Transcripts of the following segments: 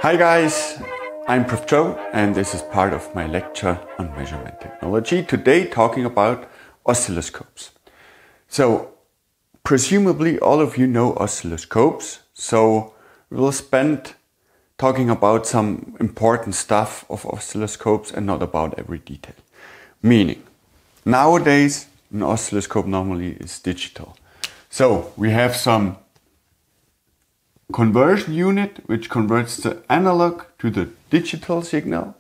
Hi guys, I'm Prof Joe and this is part of my lecture on measurement technology. Today talking about oscilloscopes. So presumably all of you know oscilloscopes, so we will spend talking about some important stuff of oscilloscopes and not about every detail. Meaning, nowadays an oscilloscope normally is digital. So we have some conversion unit which converts the analog to the digital signal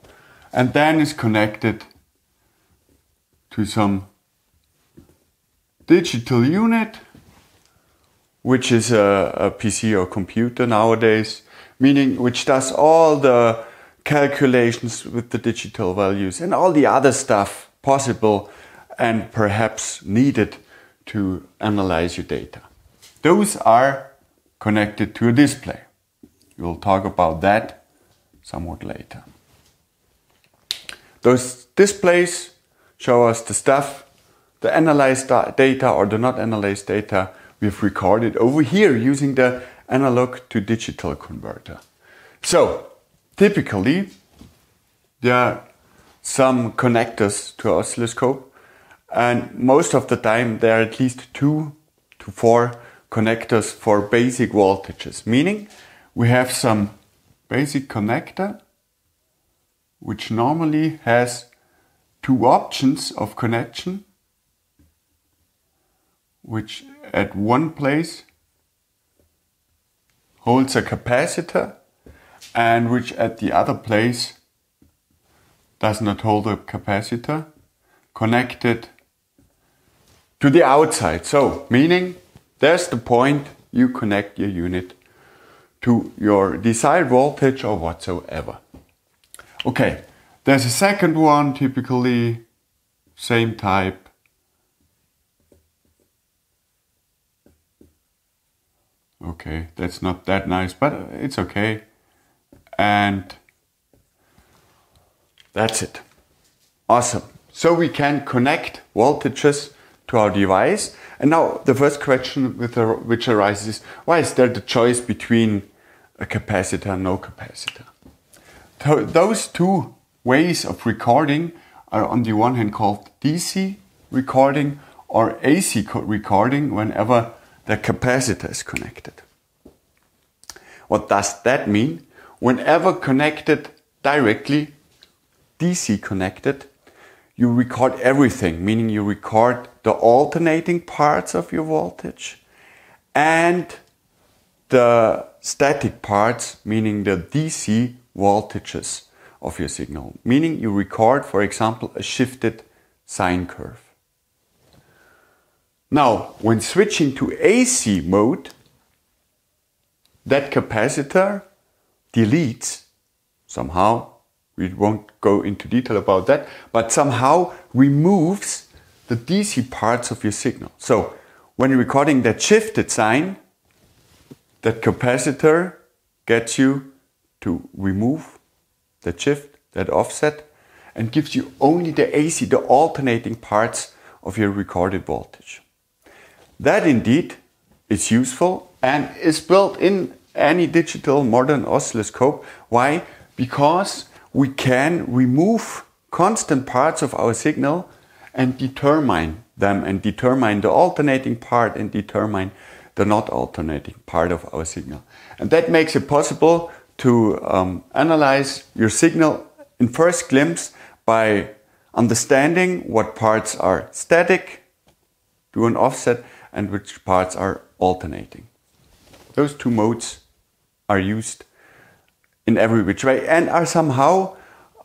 and then is connected to some digital unit which is a PC or computer nowadays, meaning which does all the calculations with the digital values and all the other stuff possible and perhaps needed to analyze your data. Those are connected to a display. We'll talk about that somewhat later. Those displays show us the stuff, the analyzed data or the not analyzed data we've recorded over here using the analog to digital converter. So typically there are some connectors to oscilloscope, and most of the time there are at least 2 to 4 connectors for basic voltages, meaning we have some basic connector which normally has 2 options of connection, which at one place holds a capacitor and which at the other place does not hold a capacitor, connected to the outside. So meaning there's the point you connect your unit to your desired voltage or whatsoever. Okay, there's a second one, typically same type. Okay, that's not that nice, but it's okay. And that's it. Awesome. So we can connect voltages to our device. And now the first question which arises is, why is there the choice between a capacitor and no capacitor? Those 2 ways of recording are on the one hand called DC recording or AC recording whenever the capacitor is connected. What does that mean? Whenever connected directly, DC connected, you record everything, meaning you record the alternating parts of your voltage and the static parts, meaning the DC voltages of your signal. Meaning you record, for example, a shifted sine curve. Now, when switching to AC mode, that capacitor deletes somehow, we won't go into detail about that, but somehow removes the DC parts of your signal. So when you're recording that shifted sine, that capacitor gets you to remove that shift, that offset, and gives you only the AC, the alternating parts of your recorded voltage. That indeed is useful and is built in any digital modern oscilloscope. Why? Because we can remove constant parts of our signal and determine them and determine the alternating part and determine the not alternating part of our signal. And that makes it possible to analyze your signal in first glimpse by understanding what parts are static, do an offset, and which parts are alternating. Those 2 modes are used in every which way and are somehow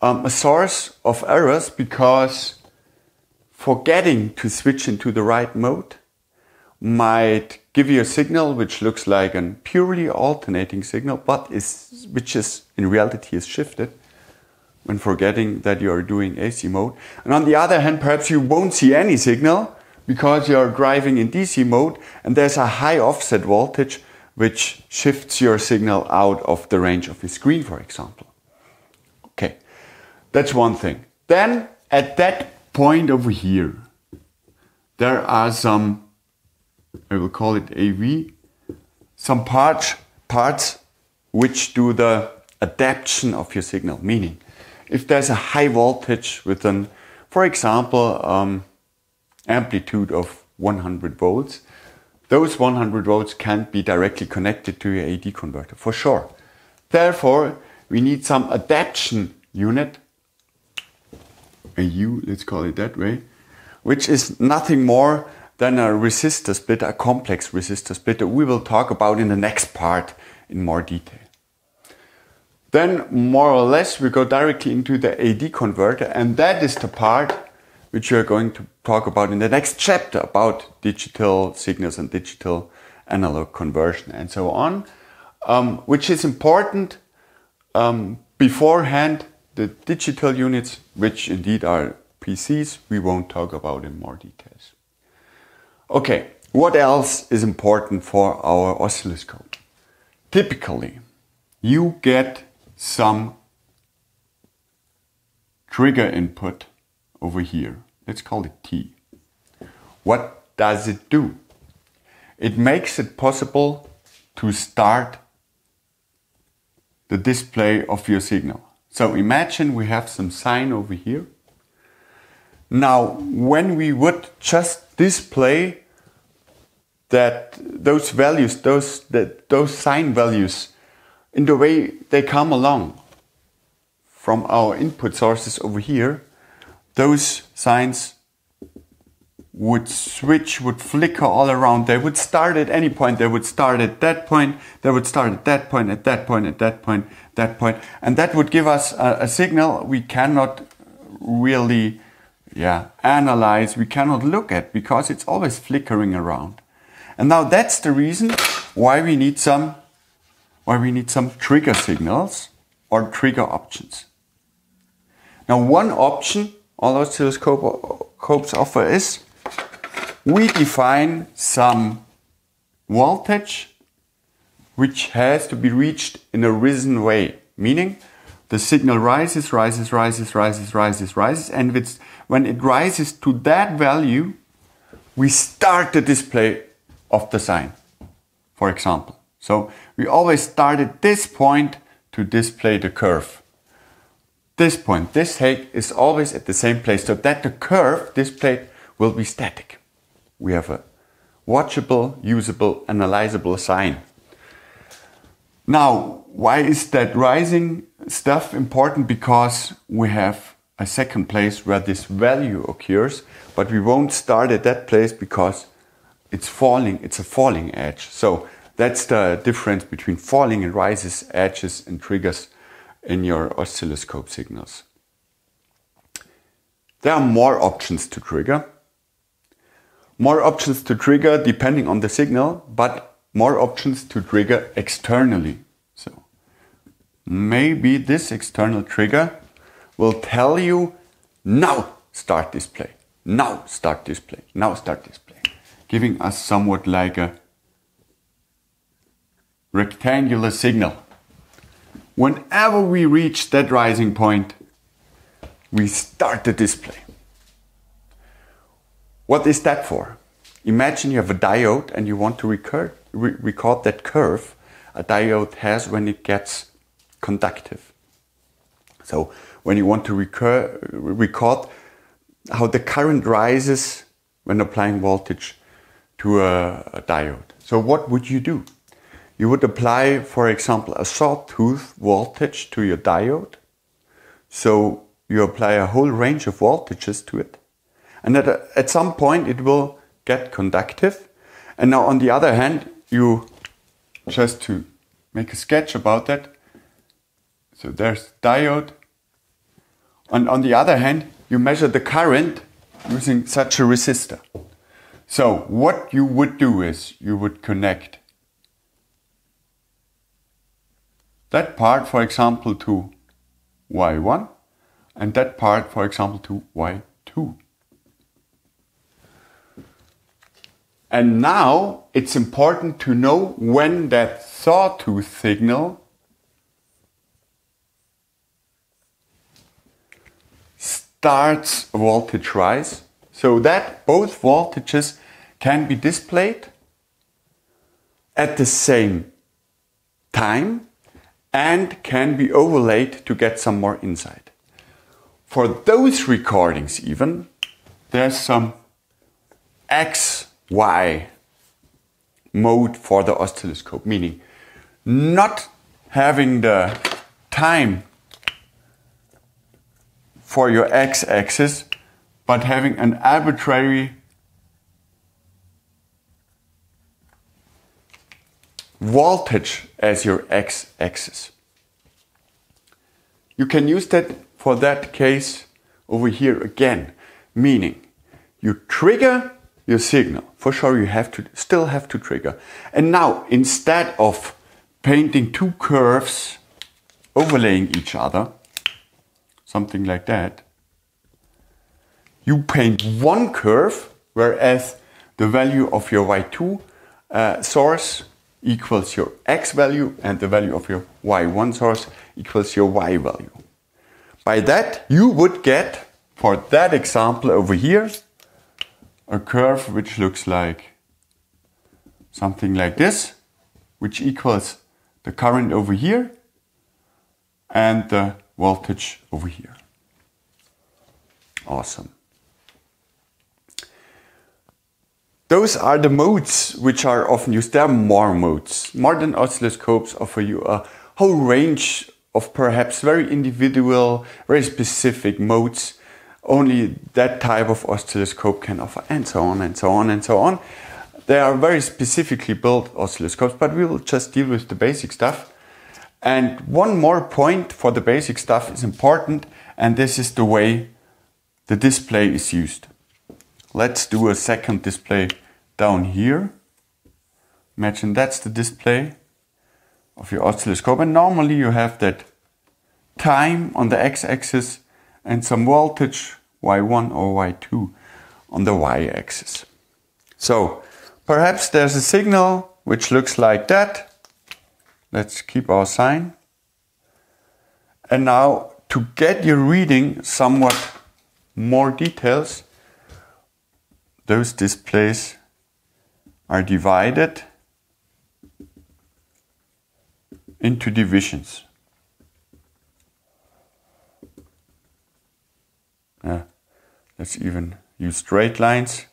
a source of errors, because forgetting to switch into the right mode might give you a signal which looks like a purely alternating signal, but which is in reality is shifted when forgetting that you are doing AC mode. And on the other hand, perhaps you won't see any signal because you are driving in DC mode and there's a high offset voltage which shifts your signal out of the range of your screen, for example. Okay, that's one thing. Then at that point over here, there are some, I will call it AV, some parts which do the adaptation of your signal. Meaning, if there's a high voltage with an, for example, amplitude of 100 volts, those 100 volts can't be directly connected to your AD converter, for sure. Therefore, we need some adaptation unit, a U, let's call it that way, which is nothing more than a resistor splitter, a complex resistor splitter we will talk about in the next part in more detail. Then, more or less, we go directly into the AD converter, and that is the part which we are going to talk about in the next chapter about digital signals and digital analog conversion and so on, which is important beforehand. The digital units, which indeed are PCs, we won't talk about in more details. Okay, what else is important for our oscilloscope? Typically, you get some trigger input over here. Let's call it T. What does it do? It makes it possible to start the display of your signal. So imagine we have some sine over here. Now, when we would just display that those values, those sine values, in the way they come along from our input sources over here, those sines would switch, would flicker all around. They would start at any point. They would start at that point. They would start at that point, at that point, at that point, that point. And that would give us a signal we cannot really analyze, we cannot look at, because it's always flickering around. And now that's the reason why we need some trigger signals or trigger options. Now, one option all oscilloscopes offer is we define some voltage which has to be reached in a risen way, meaning the signal rises, and when it rises to that value, we start the display of the sine, for example. So we always start at this point to display the curve. This point, this height is always at the same place, so that the curve displayed will be static. We have a watchable, usable, analyzable sine. Now, why is that rising stuff important? Because we have a second place where this value occurs, but we won't start at that place because it's falling, it's a falling edge. So that's the difference between falling and rises, edges and triggers in your oscilloscope signals. There are more options to trigger. More options to trigger depending on the signal, but more options to trigger externally. So maybe this external trigger will tell you, now start display, now start display, now start display, giving us somewhat like a rectangular signal. Whenever we reach that rising point, we start the display. What is that for? Imagine you have a diode and you want to record that curve a diode has when it gets conductive. So when you want to record how the current rises when applying voltage to a diode. So what would you do? You would apply, for example, a sawtooth voltage to your diode. So you apply a whole range of voltages to it. And at some point it will get conductive. And now on the other hand, you, just to make a sketch about that, so there's diode. And on the other hand, you measure the current using such a resistor. So what you would do is you would connect that part, for example, to Y1 and that part, for example, to Y2. And now it's important to know when that sawtooth signal starts a voltage rise, so that both voltages can be displayed at the same time and can be overlaid to get some more insight. For those recordings even, there's some XY mode for the oscilloscope, meaning not having the time for your x-axis, but having an arbitrary voltage as your x-axis. You can use that for that case over here again, meaning you trigger your signal. For sure you still have to trigger. And now instead of painting two curves overlaying each other, something like that, you paint one curve, whereas the value of your y2 source equals your x value and the value of your y1 source equals your y value. By that you would get, for that example over here, a curve which looks like something like this, which equals the current over here and the voltage over here. Awesome. Those are the modes which are often used. There are more modes. Modern oscilloscopes offer you a whole range of perhaps very individual, very specific modes. Only that type of oscilloscope can offer, and so on and so on and so on. They are very specifically built oscilloscopes, but we will just deal with the basic stuff. And one more point for the basic stuff is important, and this is the way the display is used. Let's do a second display down here. Imagine that's the display of your oscilloscope, and normally you have that time on the x-axis and some voltage y1 or y2 on the y-axis. So perhaps there's a signal which looks like that. Let's keep our sign. And now to get your reading somewhat more details, those displays are divided into divisions. Let's even use straight lines.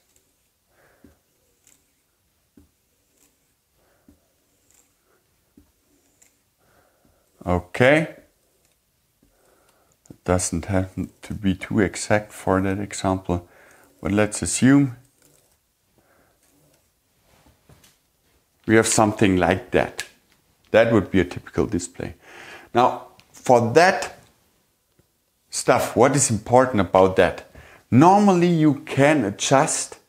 Okay. It doesn't have to be too exact for that example, but let's assume we have something like that. That would be a typical display. Now, for that stuff, what is important about that? Normally you can adjust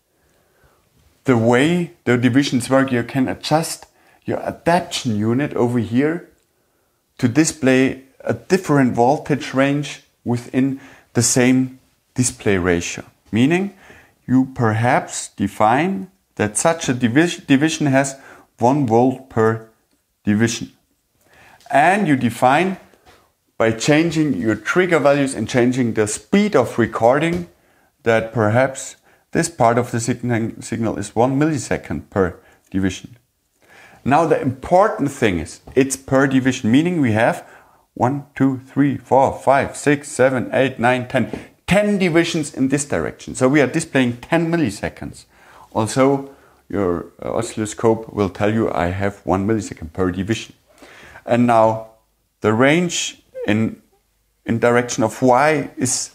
the way the divisions work. You can adjust your adaptation unit over here to display a different voltage range within the same display ratio. Meaning you perhaps define that such a division has 1 volt per division. And you define, by changing your trigger values and changing the speed of recording, that perhaps this part of the signal is 1 millisecond per division. Now the important thing is it's per division, meaning we have 1, 2, 3, 4, 5, 6, 7, 8, 9, 10. 10 divisions in this direction. So we are displaying 10 milliseconds. Also, your oscilloscope will tell you I have 1 millisecond per division. And now the range in direction of Y is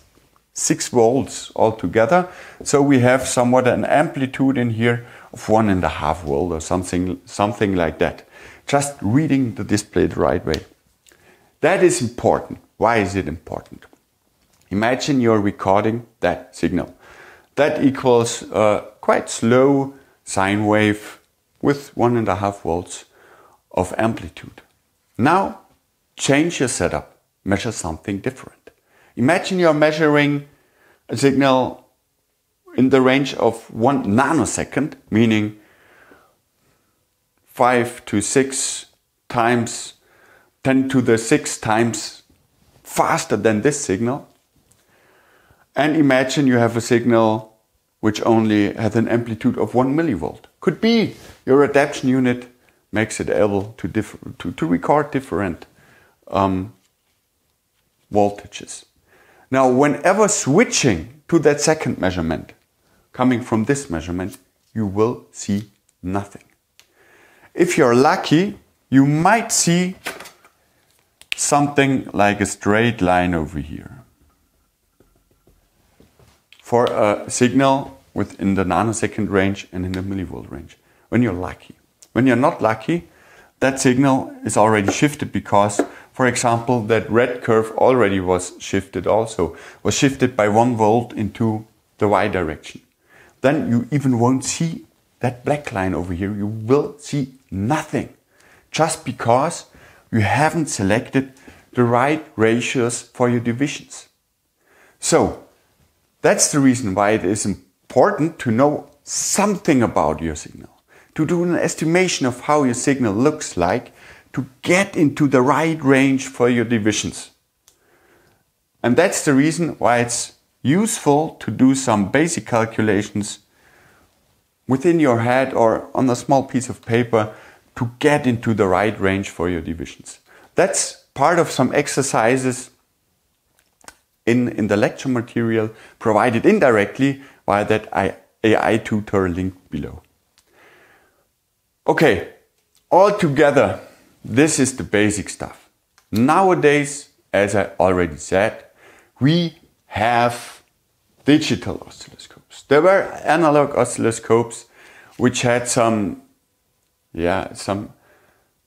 6 volts altogether. So we have somewhat an amplitude in here of 1.5 volt or something like that. Just reading the display the right way. That is important. Why is it important? Imagine you're recording that signal. That equals a quite slow sine wave with 1.5 volts of amplitude. Now change your setup, measure something different. Imagine you're measuring a signal in the range of 1 nanosecond, meaning 5 to 6 times, 10 to the 6 times faster than this signal. And imagine you have a signal which only has an amplitude of 1 millivolt. Could be your adaptation unit makes it able to record different voltages. Now, whenever switching to that second measurement, coming from this measurement, you will see nothing. If you're lucky, you might see something like a straight line over here for a signal within the nanosecond range and in the millivolt range, when you're lucky. When you're not lucky, that signal is already shifted because, for example, that red curve already was shifted by 1 volt into the Y direction. Then you even won't see that black line over here. You will see nothing, just because you haven't selected the right ratios for your divisions. So that's the reason why it is important to know something about your signal, to do an estimation of how your signal looks like, to get into the right range for your divisions. And that's the reason why it's useful to do some basic calculations within your head or on a small piece of paper to get into the right range for your divisions. That's part of some exercises in the lecture material provided indirectly via that AI-Tutor link below. Okay, all together, this is the basic stuff. Nowadays, as I already said, we have digital oscilloscopes. There were analog oscilloscopes which had some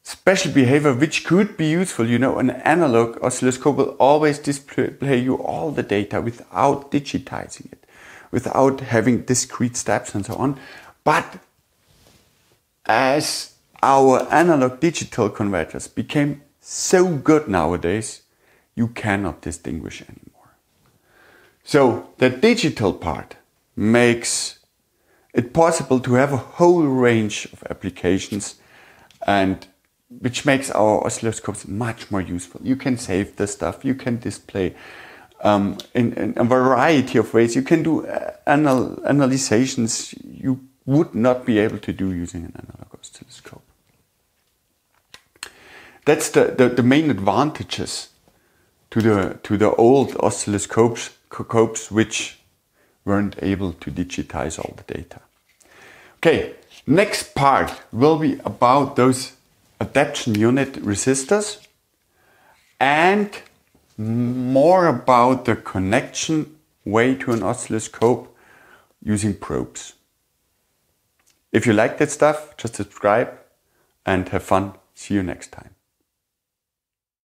special behavior which could be useful. You know, an analog oscilloscope will always display you all the data without digitizing it, without having discrete steps and so on. But as our analog digital converters became so good nowadays, you cannot distinguish anymore. So the digital part makes it possible to have a whole range of applications, and which makes our oscilloscopes much more useful. You can save the stuff, you can display in a variety of ways. You can do analyzations you would not be able to do using an analog oscilloscope. That's the main advantages to the old oscilloscopes which weren't able to digitize all the data. Okay, next part will be about those adaptation unit resistors and more about the connection way to an oscilloscope using probes. If you like that stuff, just subscribe and have fun. See you next time.